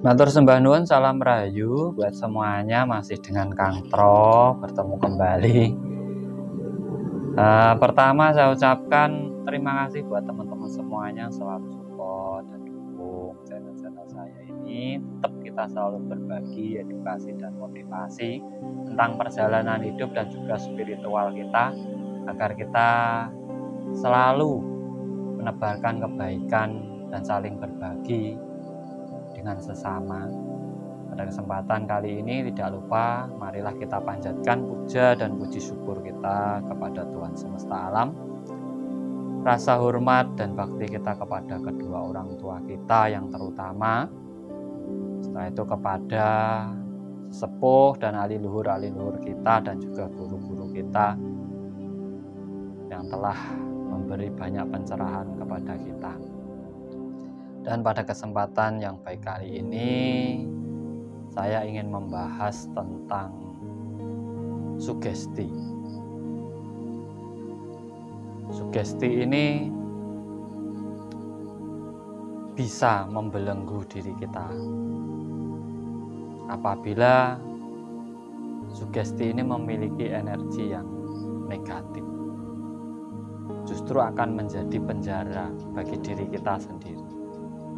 Matur sembah nuwun, salam rahayu buat semuanya, masih dengan Kang Tro, bertemu kembali. Pertama saya ucapkan terima kasih buat teman-teman semuanya yang selalu support dan dukung channel-channel saya ini. Tetap kita selalu berbagi edukasi dan motivasi tentang perjalanan hidup dan juga spiritual kita, agar kita selalu menebarkan kebaikan dan saling berbagi dengan sesama. Pada kesempatan kali ini tidak lupa marilah kita panjatkan puja dan puji syukur kita kepada Tuhan semesta alam. Rasa hormat dan bakti kita kepada kedua orang tua kita yang terutama. Setelah itu kepada sesepuh dan ahli luhur kita dan juga guru-guru kita yang telah memberi banyak pencerahan kepada kita. Dan pada kesempatan yang baik kali ini saya ingin membahas tentang sugesti. Sugesti ini bisa membelenggu diri kita apabila sugesti ini memiliki energi yang negatif. Justru akan menjadi penjara bagi diri kita sendiri,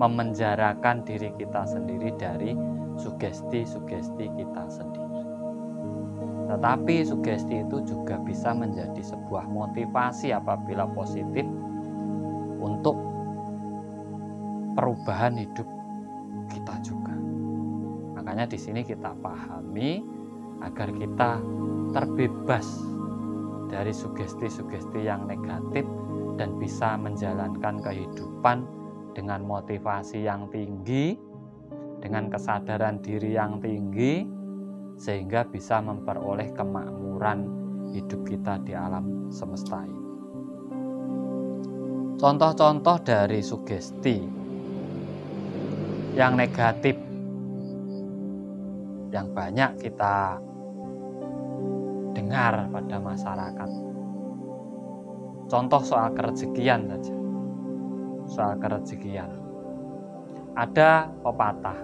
memenjarakan diri kita sendiri dari sugesti-sugesti kita sendiri. Tetapi sugesti itu juga bisa menjadi sebuah motivasi apabila positif untuk perubahan hidup kita juga. Makanya di sini kita pahami agar kita terbebas dari sugesti-sugesti yang negatif dan bisa menjalankan kehidupan dengan motivasi yang tinggi, dengan kesadaran diri yang tinggi, sehingga bisa memperoleh kemakmuran hidup kita di alam semesta ini. Contoh-contoh dari sugesti yang negatif yang banyak kita dengar pada masyarakat. Contoh soal kerezekian saja. Soal kerezekian. Ada pepatah,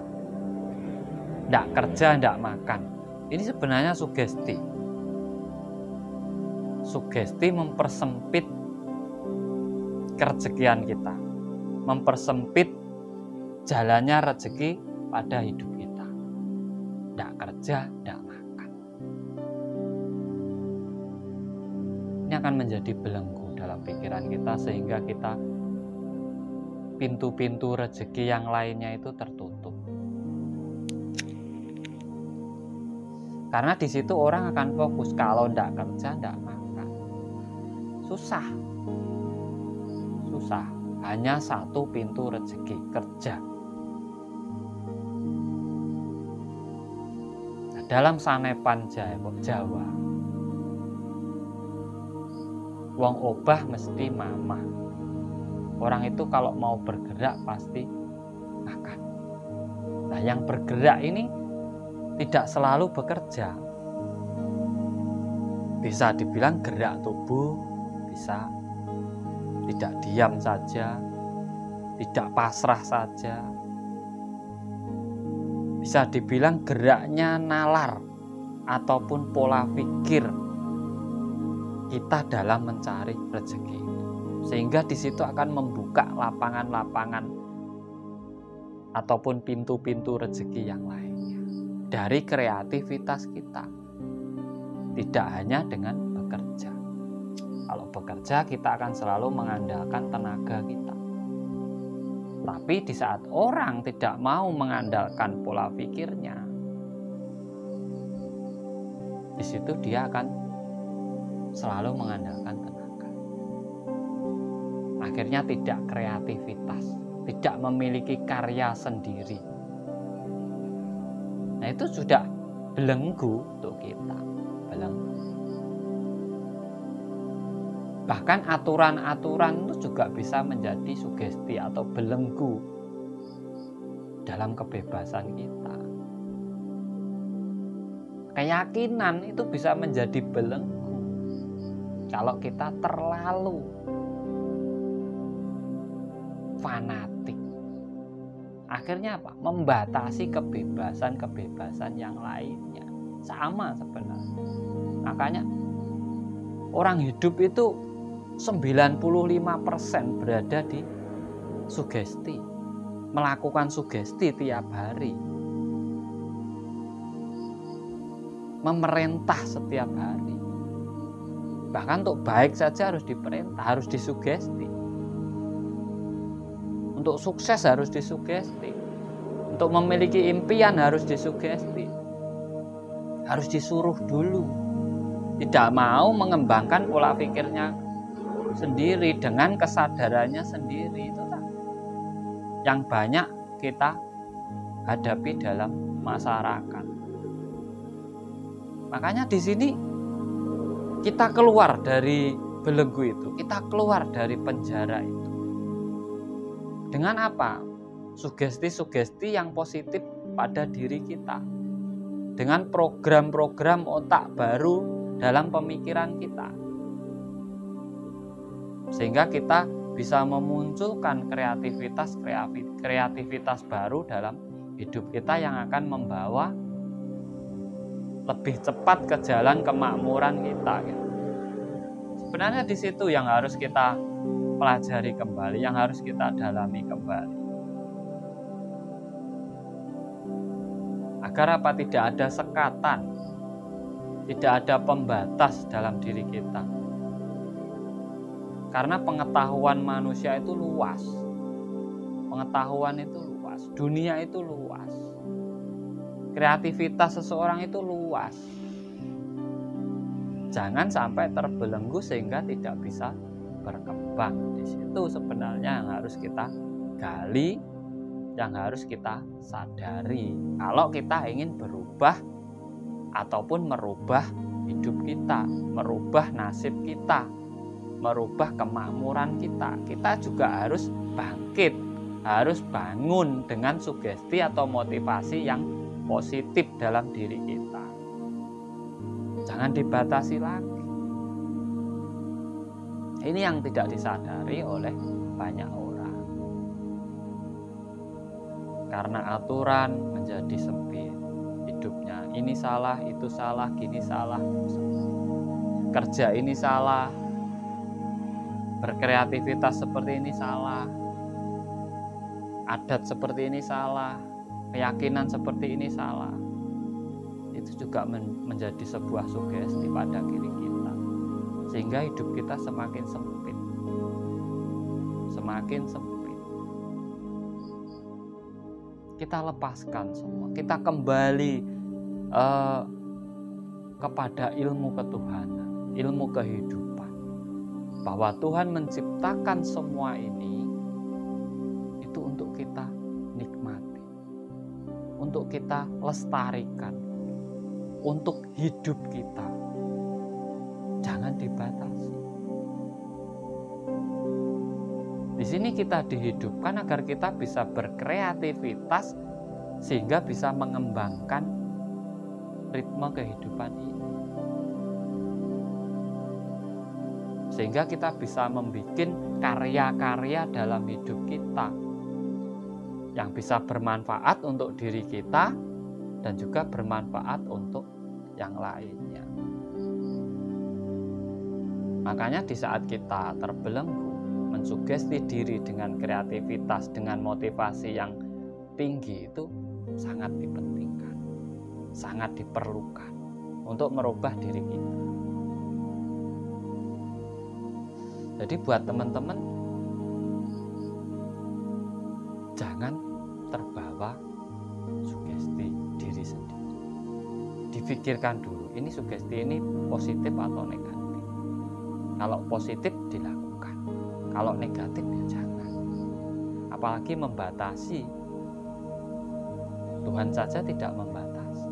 ndak kerja ndak makan. Ini sebenarnya sugesti. Sugesti mempersempit kerezekian kita, mempersempit jalannya rezeki pada hidup kita. Ndak kerja ndak makan. Ini akan menjadi belenggu dalam pikiran kita sehingga kita pintu-pintu rezeki yang lainnya itu tertutup. Karena di situ orang akan fokus kalau ndak kerja ndak makan. Susah. Hanya satu pintu rezeki, kerja. Nah, dalam sanepan Jawa, wong obah mesti mamah. Orang itu kalau mau bergerak pasti makan. Nah, yang bergerak ini tidak selalu bekerja. Bisa dibilang gerak tubuh, bisa tidak diam saja, tidak pasrah saja. Bisa dibilang geraknya nalar ataupun pola pikir kita dalam mencari rezeki. Sehingga di situ akan membuka lapangan-lapangan ataupun pintu-pintu rezeki yang lainnya dari kreativitas kita. Tidak hanya dengan bekerja. Kalau bekerja kita akan selalu mengandalkan tenaga kita. Tapi di saat orang tidak mau mengandalkan pola pikirnya, di situ dia akan selalu mengandalkan tenaga. Akhirnya tidak kreativitas, tidak memiliki karya sendiri. Nah, itu sudah belenggu untuk kita. Belenggu. Bahkan aturan-aturan itu juga bisa menjadi sugesti atau belenggu dalam kebebasan kita. Keyakinan itu bisa menjadi belenggu kalau kita terlalu fanatik, Akhirnya apa? Membatasi kebebasan-kebebasan yang lainnya. Sama sebenarnya. Makanya orang hidup itu 95% berada di sugesti. Melakukan sugesti tiap hari. Memerintah setiap hari. Bahkan untuk baik saja harus diperintah, harus disugesti. Untuk sukses harus disugesti. Untuk memiliki impian harus disugesti. Harus disuruh dulu. Tidak mau mengembangkan pola pikirnya sendiri dengan kesadarannya sendiri. Itu yang banyak kita hadapi dalam masyarakat. Makanya di sini kita keluar dari belenggu itu, kita keluar dari penjara itu. Dengan apa? Sugesti-sugesti yang positif pada diri kita. Dengan program-program otak baru dalam pemikiran kita. Sehingga kita bisa memunculkan kreativitas baru dalam hidup kita yang akan membawa lebih cepat ke jalan kemakmuran kita. Sebenarnya di situ yang harus kita pelajari kembali, yang harus kita dalami kembali. Agar apa? Tidak ada sekatan, tidak ada pembatas dalam diri kita. Karena pengetahuan manusia itu luas. Pengetahuan itu luas, dunia itu luas. Kreativitas seseorang itu luas. Jangan sampai terbelenggu sehingga tidak bisa berkembang. Di situ sebenarnya yang harus kita gali, yang harus kita sadari. Kalau kita ingin berubah ataupun merubah hidup kita, merubah nasib kita, merubah kemakmuran kita, kita juga harus bangkit, harus bangun dengan sugesti atau motivasi yang positif dalam diri kita. Jangan dibatasi lagi. Ini yang tidak disadari oleh banyak orang. Karena aturan menjadi sempit hidupnya. Ini salah, itu salah, gini salah, itu salah. Kerja ini salah. Berkreativitas seperti ini salah. Adat seperti ini salah. Keyakinan seperti ini salah. Itu juga menjadi sebuah sugesti pada diri kita. Sehingga hidup kita semakin sempit. Semakin sempit. Kita lepaskan semua. Kita kembali kepada ilmu ketuhanan, ilmu kehidupan. Bahwa Tuhan menciptakan semua ini itu untuk kita nikmati. Untuk kita lestarikan. Untuk hidup kita. Jangan dibatasi. Di sini kita dihidupkan agar kita bisa berkreativitas sehingga bisa mengembangkan ritme kehidupan ini. Sehingga kita bisa membuat karya-karya dalam hidup kita yang bisa bermanfaat untuk diri kita dan juga bermanfaat untuk yang lainnya. Makanya di saat kita terbelenggu, mensugesti diri dengan kreativitas, dengan motivasi yang tinggi itu sangat dipentingkan, sangat diperlukan untuk merubah diri kita. Jadi buat teman-teman, jangan terbawa sugesti diri sendiri. Dipikirkan dulu, ini sugesti ini positif atau negatif. Kalau positif dilakukan, kalau negatif ya jangan. Apalagi membatasi. Tuhan saja tidak membatasi.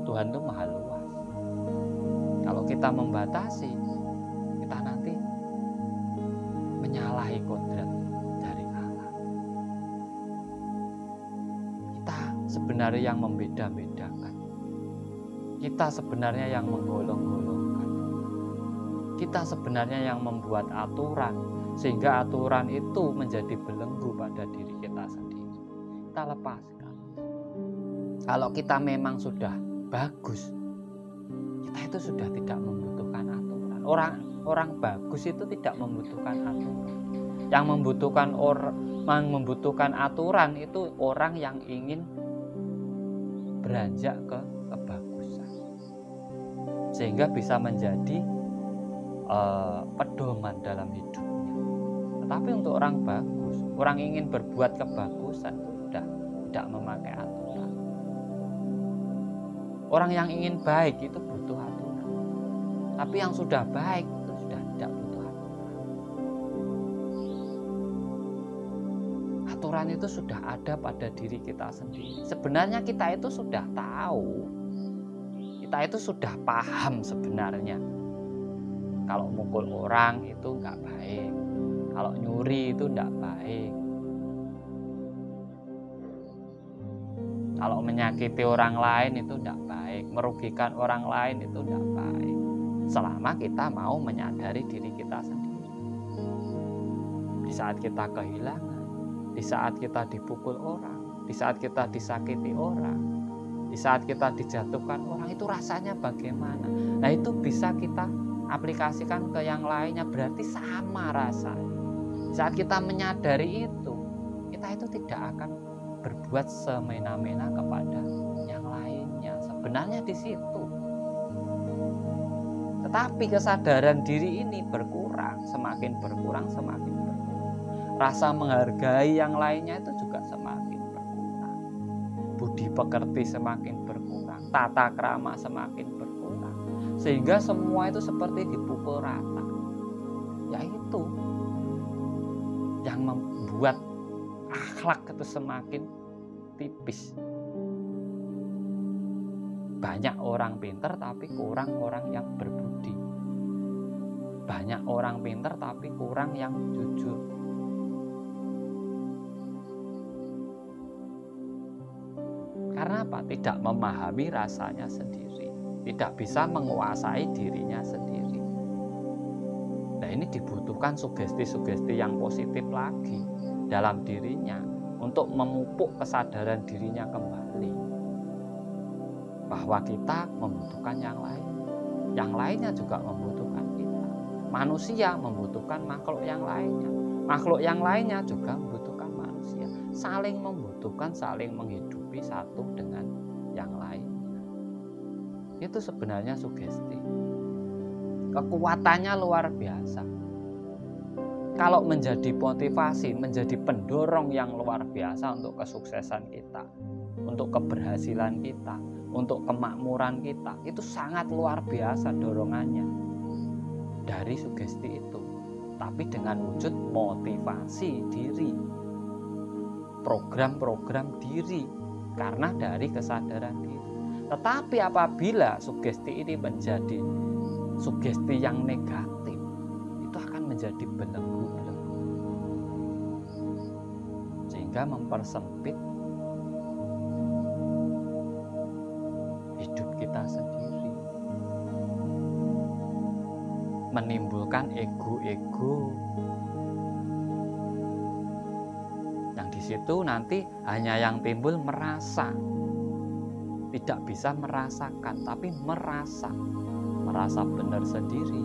Tuhan itu maha luas. Kalau kita membatasi, kita nanti menyalahi kodrat dari Allah. Kita sebenarnya yang membeda-bedakan. Kita sebenarnya yang menggolong-golongkan. Kita sebenarnya yang membuat aturan, sehingga aturan itu menjadi belenggu pada diri kita sendiri. kita lepaskan. Kalau kita memang sudah bagus, kita itu sudah tidak membutuhkan aturan. Orang bagus itu tidak membutuhkan aturan. Yang membutuhkan aturan itu orang yang ingin beranjak ke kebagusan, sehingga bisa menjadi pedoman dalam hidupnya. Tetapi untuk orang bagus, orang ingin berbuat kebagusan itu sudah tidak memakai aturan. Orang yang ingin baik itu butuh aturan, tapi yang sudah baik itu sudah tidak butuh aturan. Aturan itu sudah ada pada diri kita sendiri. Sebenarnya kita itu sudah tahu, kita itu sudah paham sebenarnya. Kalau mukul orang itu nggak baik, kalau nyuri itu nggak baik, kalau menyakiti orang lain itu nggak baik, merugikan orang lain itu nggak baik, selama kita mau menyadari diri kita sendiri. Di saat kita kehilangan, di saat kita dipukul orang, di saat kita disakiti orang, di saat kita dijatuhkan orang, itu rasanya bagaimana? Nah, itu bisa kita aplikasikan ke yang lainnya, berarti sama rasanya. Saat kita menyadari itu, kita itu tidak akan berbuat semena-mena kepada yang lainnya. Sebenarnya di situ. Tetapi kesadaran diri ini berkurang, semakin berkurang, semakin berkurang. Rasa menghargai yang lainnya itu juga semakin berkurang. Budi pekerti semakin berkurang, tata krama semakin berkurang. Sehingga semua itu seperti dipukul rata. Yaitu yang membuat akhlak itu semakin tipis. Banyak orang pintar tapi kurang orang yang berbudi. Banyak orang pintar tapi kurang yang jujur. Karena apa? Tidak memahami rasanya sendiri. Tidak bisa menguasai dirinya sendiri. Nah, ini dibutuhkan sugesti-sugesti yang positif lagi dalam dirinya untuk memupuk kesadaran dirinya kembali bahwa kita membutuhkan yang lain, yang lainnya juga membutuhkan kita. Manusia membutuhkan makhluk yang lainnya, makhluk yang lainnya juga membutuhkan manusia. Saling membutuhkan, saling menghidupi satu dengan yang lain. Itu sebenarnya sugesti. Kekuatannya luar biasa. Kalau menjadi motivasi, menjadi pendorong yang luar biasa untuk kesuksesan kita, untuk keberhasilan kita, untuk kemakmuran kita, itu sangat luar biasa dorongannya dari sugesti itu. Tapi dengan wujud motivasi diri, program-program diri, karena dari kesadaran diri. Tetapi apabila sugesti ini menjadi sugesti yang negatif, itu akan menjadi belenggu-belenggu, sehingga mempersempit hidup kita sendiri, menimbulkan ego-ego yang di situ nanti hanya yang timbul merasa. Tidak bisa merasakan, tapi merasa benar sendiri,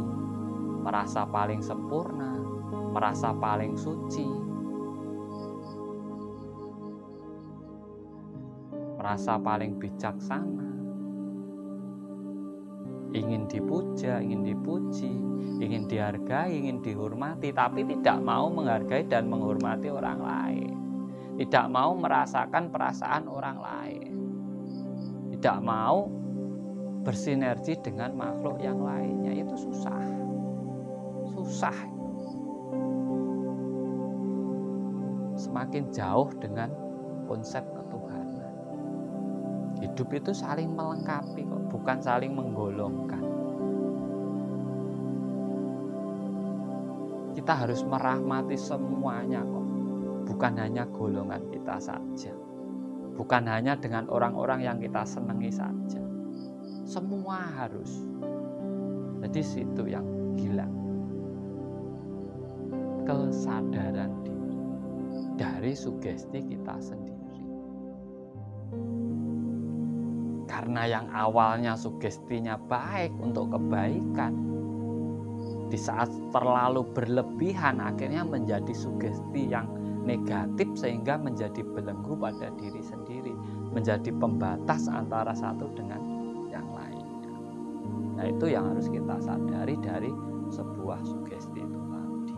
merasa paling sempurna, merasa paling suci, merasa paling bijaksana, ingin dipuja, ingin dipuji, ingin dihargai, ingin dihormati, tapi tidak mau menghargai dan menghormati orang lain, tidak mau merasakan perasaan orang lain, tidak mau bersinergi dengan makhluk yang lainnya. Itu susah. Semakin jauh dengan konsep ketuhanan. Hidup itu saling melengkapi kok, bukan saling menggolongkan. Kita harus merahmati semuanya kok, bukan hanya golongan kita saja. Bukan hanya dengan orang-orang yang kita senangi saja. Semua harus. Jadi situ yang hilang. Kesadaran diri dari sugesti kita sendiri. Karena yang awalnya sugestinya baik untuk kebaikan, di saat terlalu berlebihan akhirnya menjadi sugesti yang negatif sehingga menjadi belenggu pada diri sendiri, menjadi pembatas antara satu dengan yang lainnya. Nah, itu yang harus kita sadari dari sebuah sugesti itu tadi.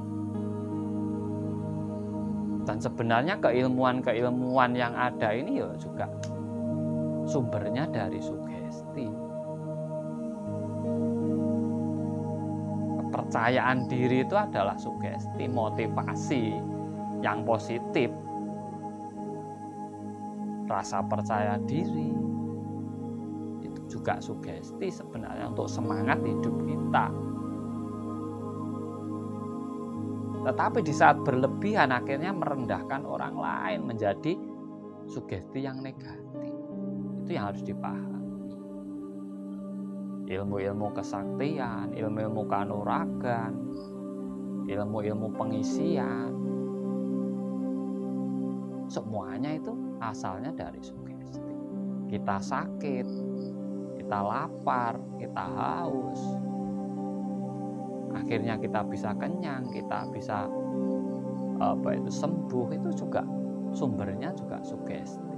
Dan sebenarnya keilmuan yang ada ini juga sumbernya dari sugesti. Kepercayaan diri itu adalah sugesti, motivasi yang positif. Rasa percaya diri itu juga sugesti sebenarnya untuk semangat hidup kita. Tetapi di saat berlebihan akhirnya merendahkan orang lain, menjadi sugesti yang negatif. Itu yang harus dipahami. Ilmu-ilmu kesaktian, ilmu-ilmu kanuragan, ilmu-ilmu pengisian, semuanya itu asalnya dari sugesti. Kita sakit, kita lapar, kita haus, akhirnya kita bisa kenyang, kita bisa sembuh, itu juga sumbernya juga sugesti.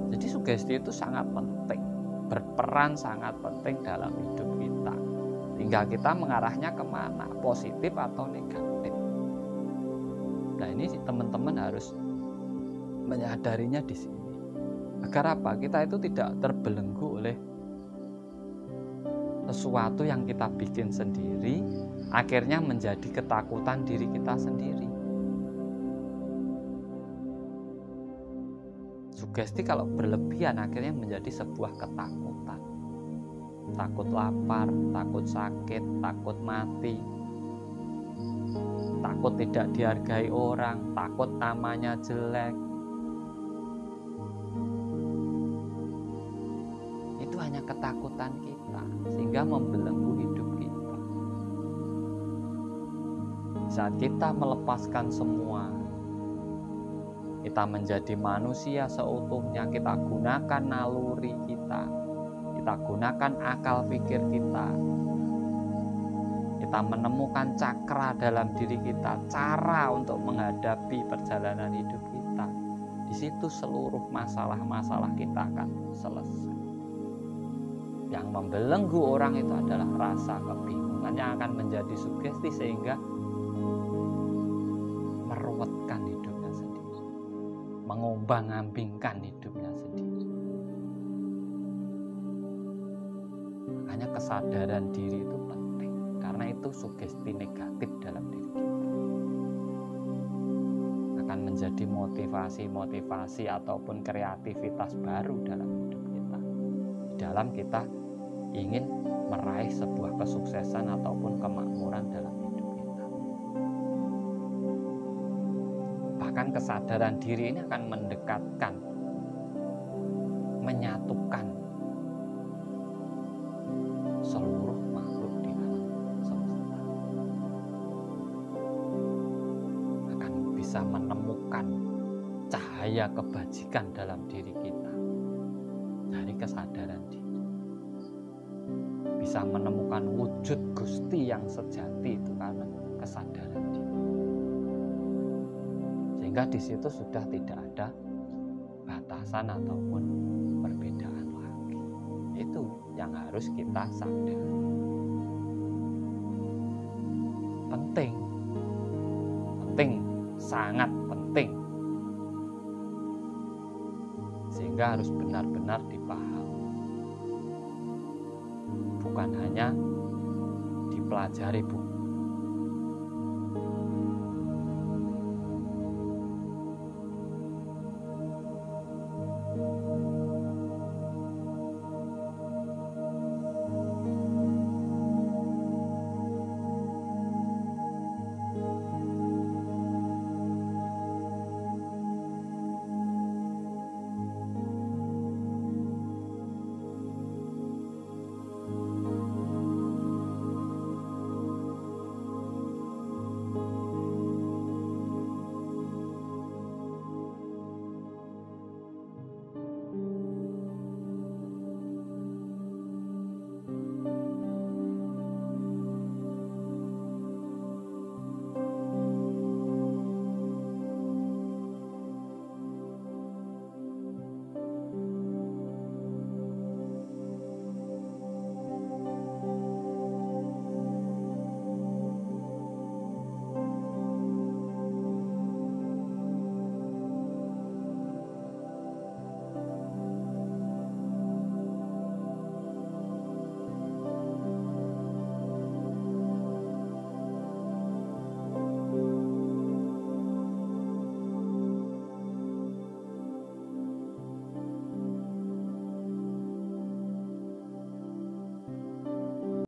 Jadi sugesti itu sangat penting, berperan sangat penting dalam hidup kita. Tinggal kita mengarahnya kemana, positif atau negatif. Nah, ini teman-teman harus menyadarinya di sini. Agar apa? Kita itu tidak terbelenggu oleh sesuatu yang kita bikin sendiri, akhirnya menjadi ketakutan diri kita sendiri. Sugesti kalau berlebihan akhirnya menjadi sebuah ketakutan. Takut lapar, takut sakit, takut mati, takut tidak dihargai orang, takut namanya jelek. Itu hanya ketakutan kita sehingga membelenggu hidup kita. Saat kita melepaskan semua, kita menjadi manusia seutuhnya, kita gunakan naluri kita gunakan akal pikir kita menemukan cakra dalam diri kita, cara untuk menghadapi perjalanan hidup kita. Di situ seluruh masalah-masalah kita akan selesai. Yang membelenggu orang itu adalah rasa kebingungan yang akan menjadi sugesti sehingga meruwetkan hidupnya sendiri, mengombang-ambingkan hidupnya sendiri. Makanya kesadaran diri itu penting, karena itu sugesti negatif dalam diri kita. Akan menjadi motivasi ataupun kreativitas baru dalam hidup kita. Di dalam kita ingin meraih sebuah kesuksesan ataupun kemakmuran dalam hidup kita. Bahkan kesadaran diri ini akan mendekatkan, menyatukan seluruh makhluk di alam semesta. Akan bisa menemukan cahaya kebajikan dalam diri kita dari kesadaran diri. Bisa menemukan wujud Gusti yang sejati itu karena kesadaran diri. Sehingga di situ sudah tidak ada batasan ataupun perbedaan lagi. Itu yang harus kita sadari. Penting, sangat penting. Sehingga harus benar-benar dipahami. Bukan hanya dipelajari buku